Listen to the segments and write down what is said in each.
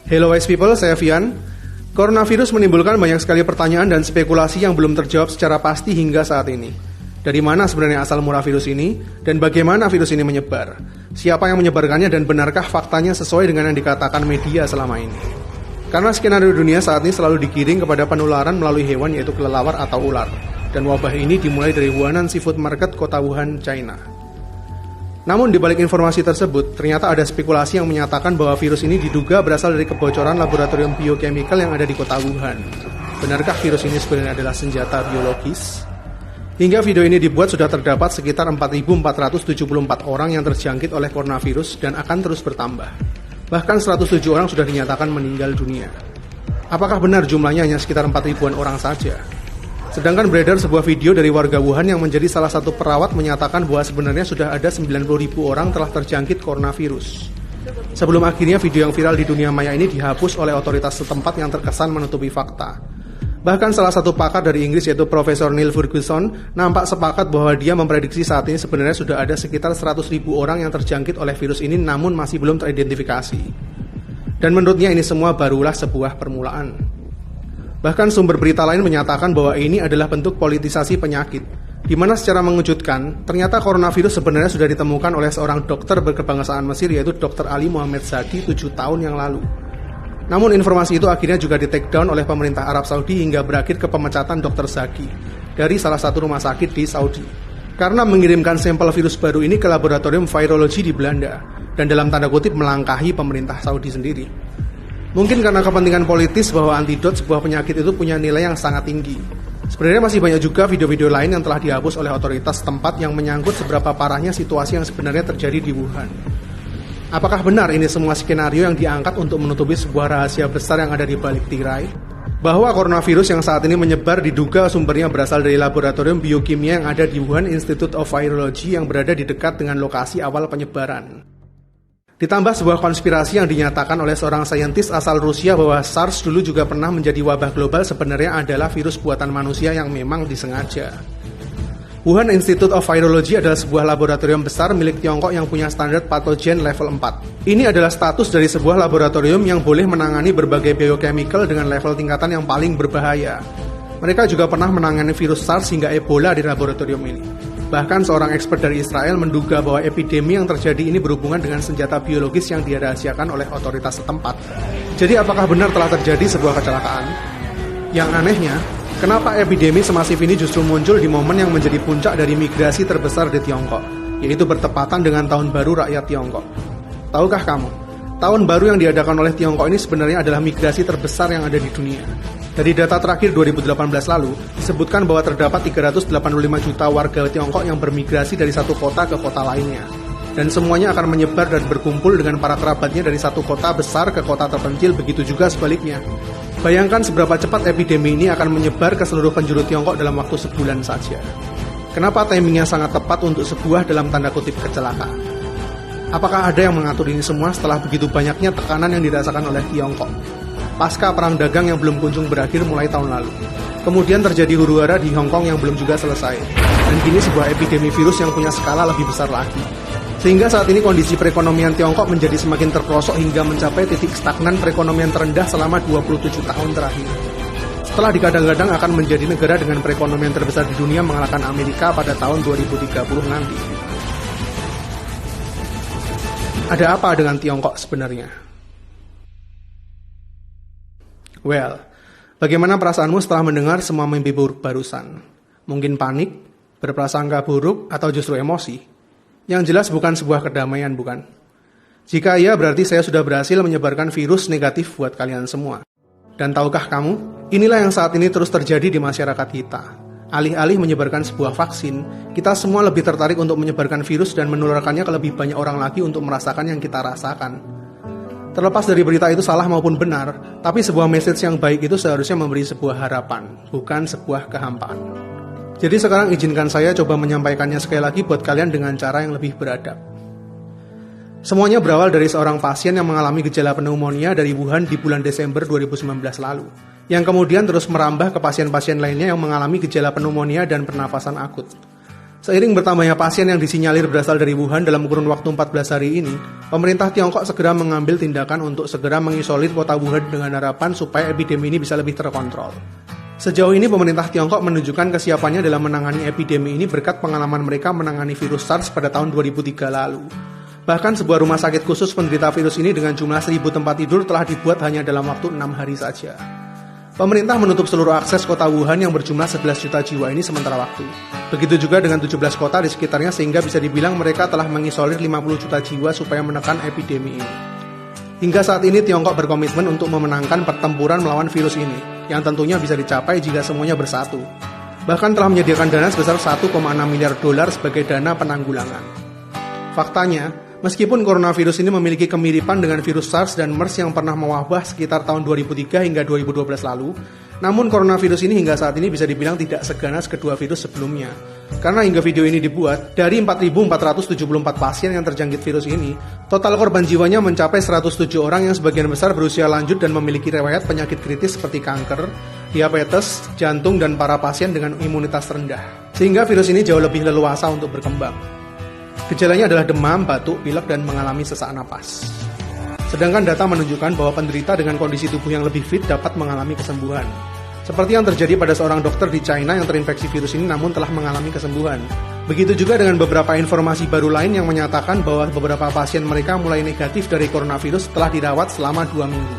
Hello wise people, saya Vian. Coronavirus menimbulkan banyak sekali pertanyaan dan spekulasi yang belum terjawab secara pasti hingga saat ini. Dari mana sebenarnya asal mula virus ini, dan bagaimana virus ini menyebar? Siapa yang menyebarkannya dan benarkah faktanya sesuai dengan yang dikatakan media selama ini? Karena skenario dunia saat ini selalu digiring kepada penularan melalui hewan yaitu kelelawar atau ular. Dan wabah ini dimulai dari Huanan Seafood Market, kota Wuhan, China. Namun di balik informasi tersebut, ternyata ada spekulasi yang menyatakan bahwa virus ini diduga berasal dari kebocoran laboratorium biochemical yang ada di kota Wuhan. Benarkah virus ini sebenarnya adalah senjata biologis? Hingga video ini dibuat sudah terdapat sekitar 4.474 orang yang terjangkit oleh coronavirus dan akan terus bertambah. Bahkan 107 orang sudah dinyatakan meninggal dunia. Apakah benar jumlahnya hanya sekitar 4.000-an orang saja? Sedangkan beredar sebuah video dari warga Wuhan yang menjadi salah satu perawat menyatakan bahwa sebenarnya sudah ada 90.000 orang telah terjangkit coronavirus. Sebelum akhirnya video yang viral di dunia maya ini dihapus oleh otoritas setempat yang terkesan menutupi fakta. Bahkan salah satu pakar dari Inggris yaitu Profesor Neil Ferguson nampak sepakat bahwa dia memprediksi saat ini sebenarnya sudah ada sekitar 100.000 orang yang terjangkit oleh virus ini namun masih belum teridentifikasi. Dan menurutnya ini semua barulah sebuah permulaan. Bahkan sumber berita lain menyatakan bahwa ini adalah bentuk politisasi penyakit, di mana secara mengejutkan, ternyata coronavirus sebenarnya sudah ditemukan oleh seorang dokter berkebangsaan Mesir yaitu Dr. Ali Muhammad Zaki 7 tahun yang lalu. Namun informasi itu akhirnya juga di-take down oleh pemerintah Arab Saudi hingga berakhir ke pemecatan Dr. Zaki dari salah satu rumah sakit di Saudi. Karena mengirimkan sampel virus baru ini ke laboratorium virologi di Belanda, dan dalam tanda kutip melangkahi pemerintah Saudi sendiri. Mungkin karena kepentingan politis bahwa antidot sebuah penyakit itu punya nilai yang sangat tinggi. Sebenarnya masih banyak juga video-video lain yang telah dihapus oleh otoritas setempat yang menyangkut seberapa parahnya situasi yang sebenarnya terjadi di Wuhan. Apakah benar ini semua skenario yang diangkat untuk menutupi sebuah rahasia besar yang ada di balik tirai? Bahwa coronavirus yang saat ini menyebar diduga sumbernya berasal dari laboratorium biokimia yang ada di Wuhan Institute of Virology yang berada di dekat dengan lokasi awal penyebaran. Ditambah sebuah konspirasi yang dinyatakan oleh seorang saintis asal Rusia bahwa SARS dulu juga pernah menjadi wabah global sebenarnya adalah virus buatan manusia yang memang disengaja. Wuhan Institute of Virology adalah sebuah laboratorium besar milik Tiongkok yang punya standar patogen level 4. Ini adalah status dari sebuah laboratorium yang boleh menangani berbagai biochemical dengan level tingkatan yang paling berbahaya. Mereka juga pernah menangani virus SARS hingga Ebola di laboratorium ini. Bahkan seorang expert dari Israel menduga bahwa epidemi yang terjadi ini berhubungan dengan senjata biologis yang dirahasiakan oleh otoritas setempat. Jadi apakah benar telah terjadi sebuah kecelakaan? Yang anehnya, kenapa epidemi semasif ini justru muncul di momen yang menjadi puncak dari migrasi terbesar di Tiongkok, yaitu bertepatan dengan Tahun Baru Rakyat Tiongkok. Tahukah kamu, Tahun Baru yang diadakan oleh Tiongkok ini sebenarnya adalah migrasi terbesar yang ada di dunia. Dari data terakhir 2018 lalu, disebutkan bahwa terdapat 385 juta warga Tiongkok yang bermigrasi dari satu kota ke kota lainnya. Dan semuanya akan menyebar dan berkumpul dengan para kerabatnya dari satu kota besar ke kota terpencil, begitu juga sebaliknya. Bayangkan seberapa cepat epidemi ini akan menyebar ke seluruh penjuru Tiongkok dalam waktu sebulan saja. Kenapa timingnya sangat tepat untuk sebuah dalam tanda kutip kecelakaan? Apakah ada yang mengatur ini semua setelah begitu banyaknya tekanan yang dirasakan oleh Tiongkok? Pasca perang dagang yang belum kunjung berakhir mulai tahun lalu. Kemudian terjadi huru-hara di Hong Kong yang belum juga selesai. Dan kini sebuah epidemi virus yang punya skala lebih besar lagi. Sehingga saat ini kondisi perekonomian Tiongkok menjadi semakin terperosok hingga mencapai titik stagnan perekonomian terendah selama 27 tahun terakhir. Setelah digadang-gadang akan menjadi negara dengan perekonomian terbesar di dunia mengalahkan Amerika pada tahun 2030 nanti. Ada apa dengan Tiongkok sebenarnya? Well, bagaimana perasaanmu setelah mendengar semua mimpi buruk barusan? Mungkin panik, berprasangka buruk, atau justru emosi? Yang jelas bukan sebuah kedamaian, bukan? Jika iya, berarti saya sudah berhasil menyebarkan virus negatif buat kalian semua. Dan tahukah kamu, inilah yang saat ini terus terjadi di masyarakat kita. Alih-alih menyebarkan sebuah vaksin, kita semua lebih tertarik untuk menyebarkan virus dan menularkannya ke lebih banyak orang lagi untuk merasakan yang kita rasakan. Terlepas dari berita itu salah maupun benar, tapi sebuah message yang baik itu seharusnya memberi sebuah harapan, bukan sebuah kehampaan. Jadi sekarang izinkan saya coba menyampaikannya sekali lagi buat kalian dengan cara yang lebih beradab. Semuanya berawal dari seorang pasien yang mengalami gejala pneumonia dari Wuhan di bulan Desember 2019 lalu, yang kemudian terus merambah ke pasien-pasien lainnya yang mengalami gejala pneumonia dan pernafasan akut. Seiring bertambahnya pasien yang disinyalir berasal dari Wuhan dalam kurun waktu 14 hari ini, pemerintah Tiongkok segera mengambil tindakan untuk segera mengisolir kota Wuhan dengan harapan supaya epidemi ini bisa lebih terkontrol. Sejauh ini pemerintah Tiongkok menunjukkan kesiapannya dalam menangani epidemi ini berkat pengalaman mereka menangani virus SARS pada tahun 2003 lalu. Bahkan sebuah rumah sakit khusus penderita virus ini dengan jumlah 1.000 tempat tidur telah dibuat hanya dalam waktu 6 hari saja. Pemerintah menutup seluruh akses kota Wuhan yang berjumlah 11 juta jiwa ini sementara waktu. Begitu juga dengan 17 kota di sekitarnya sehingga bisa dibilang mereka telah mengisolir 50 juta jiwa supaya menekan epidemi ini. Hingga saat ini Tiongkok berkomitmen untuk memenangkan pertempuran melawan virus ini, yang tentunya bisa dicapai jika semuanya bersatu. Bahkan telah menyediakan dana sebesar 1,6 miliar dolar sebagai dana penanggulangan. Faktanya, meskipun coronavirus ini memiliki kemiripan dengan virus SARS dan MERS yang pernah mewabah sekitar tahun 2003 hingga 2012 lalu, namun coronavirus ini hingga saat ini bisa dibilang tidak seganas kedua virus sebelumnya. Karena hingga video ini dibuat, dari 4.474 pasien yang terjangkit virus ini, total korban jiwanya mencapai 107 orang yang sebagian besar berusia lanjut dan memiliki riwayat penyakit kritis seperti kanker, diabetes, jantung, dan para pasien dengan imunitas rendah. Sehingga virus ini jauh lebih leluasa untuk berkembang. Gejalanya adalah demam, batuk, pilek, dan mengalami sesak napas. Sedangkan data menunjukkan bahwa penderita dengan kondisi tubuh yang lebih fit dapat mengalami kesembuhan. Seperti yang terjadi pada seorang dokter di China yang terinfeksi virus ini namun telah mengalami kesembuhan. Begitu juga dengan beberapa informasi baru lain yang menyatakan bahwa beberapa pasien mereka mulai negatif dari coronavirus setelah dirawat selama 2 minggu.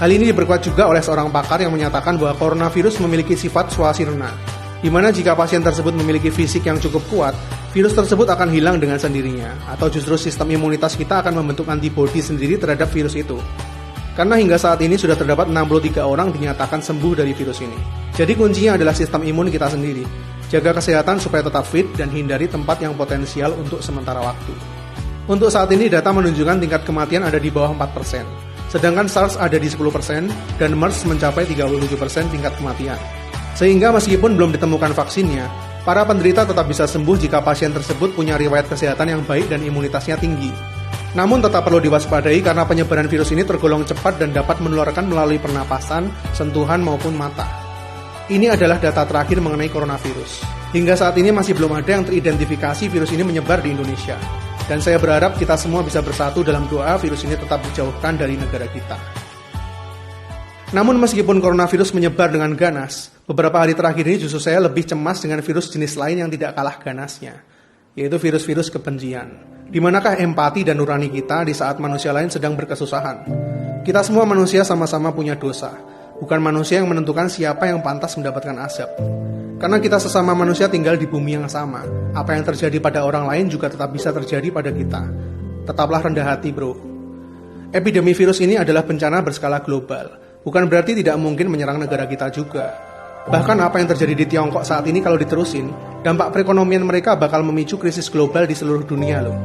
Hal ini diperkuat juga oleh seorang pakar yang menyatakan bahwa coronavirus memiliki sifat swasirna, di mana jika pasien tersebut memiliki fisik yang cukup kuat, virus tersebut akan hilang dengan sendirinya, atau justru sistem imunitas kita akan membentuk antibodi sendiri terhadap virus itu. Karena hingga saat ini sudah terdapat 63 orang dinyatakan sembuh dari virus ini. Jadi kuncinya adalah sistem imun kita sendiri. Jaga kesehatan supaya tetap fit dan hindari tempat yang potensial untuk sementara waktu. Untuk saat ini data menunjukkan tingkat kematian ada di bawah 4%. Sedangkan SARS ada di 10% dan MERS mencapai 37% tingkat kematian. Sehingga meskipun belum ditemukan vaksinnya, para penderita tetap bisa sembuh jika pasien tersebut punya riwayat kesehatan yang baik dan imunitasnya tinggi. Namun tetap perlu diwaspadai karena penyebaran virus ini tergolong cepat dan dapat menularkan melalui pernapasan, sentuhan maupun mata. Ini adalah data terakhir mengenai coronavirus. Hingga saat ini masih belum ada yang teridentifikasi virus ini menyebar di Indonesia. Dan saya berharap kita semua bisa bersatu dalam doa virus ini tetap dijauhkan dari negara kita. Namun meskipun coronavirus menyebar dengan ganas, beberapa hari terakhir ini justru saya lebih cemas dengan virus jenis lain yang tidak kalah ganasnya, yaitu virus-virus kebencian. Di manakah empati dan nurani kita di saat manusia lain sedang berkesusahan? Kita semua manusia sama-sama punya dosa, bukan manusia yang menentukan siapa yang pantas mendapatkan azab. Karena kita sesama manusia tinggal di bumi yang sama, apa yang terjadi pada orang lain juga tetap bisa terjadi pada kita. Tetaplah rendah hati, bro. Epidemi virus ini adalah bencana berskala global, bukan berarti tidak mungkin menyerang negara kita juga. Bahkan apa yang terjadi di Tiongkok saat ini kalau diterusin, dampak perekonomian mereka bakal memicu krisis global di seluruh dunia loh.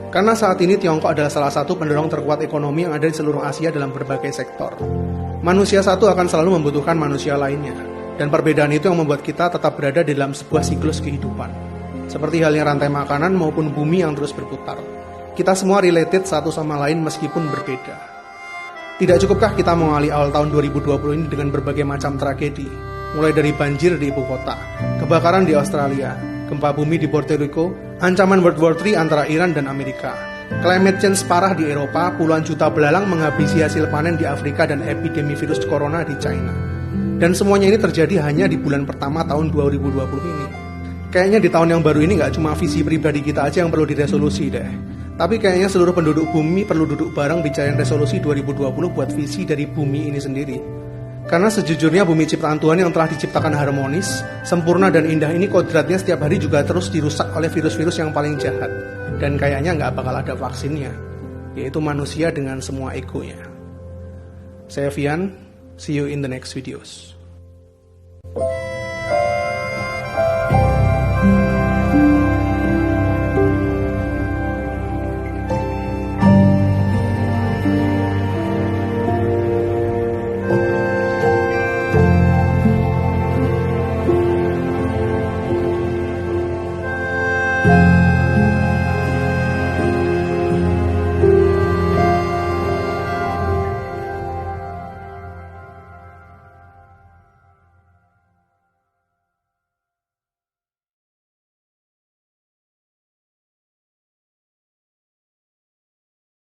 Karena saat ini Tiongkok adalah salah satu pendorong terkuat ekonomi yang ada di seluruh Asia dalam berbagai sektor. Manusia satu akan selalu membutuhkan manusia lainnya, dan perbedaan itu yang membuat kita tetap berada di dalam sebuah siklus kehidupan. Seperti halnya rantai makanan maupun bumi yang terus berputar. Kita semua related satu sama lain meskipun berbeda. Tidak cukupkah kita mengawali awal tahun 2020 ini dengan berbagai macam tragedi? Mulai dari banjir di ibu kota, kebakaran di Australia, gempa bumi di Puerto Rico, ancaman World War III antara Iran dan Amerika, climate change parah di Eropa, puluhan juta belalang menghabisi hasil panen di Afrika dan epidemi virus corona di China. Dan semuanya ini terjadi hanya di bulan pertama tahun 2020 ini. Kayaknya di tahun yang baru ini gak cuma visi pribadi kita aja yang perlu diresolusi deh. Tapi kayaknya seluruh penduduk bumi perlu duduk bareng bicarain resolusi 2020 buat visi dari bumi ini sendiri. Karena sejujurnya bumi ciptaan Tuhan yang telah diciptakan harmonis, sempurna dan indah ini kodratnya setiap hari juga terus dirusak oleh virus-virus yang paling jahat. Dan kayaknya nggak bakal ada vaksinnya, yaitu manusia dengan semua egonya. Saya Fian, see you in the next videos.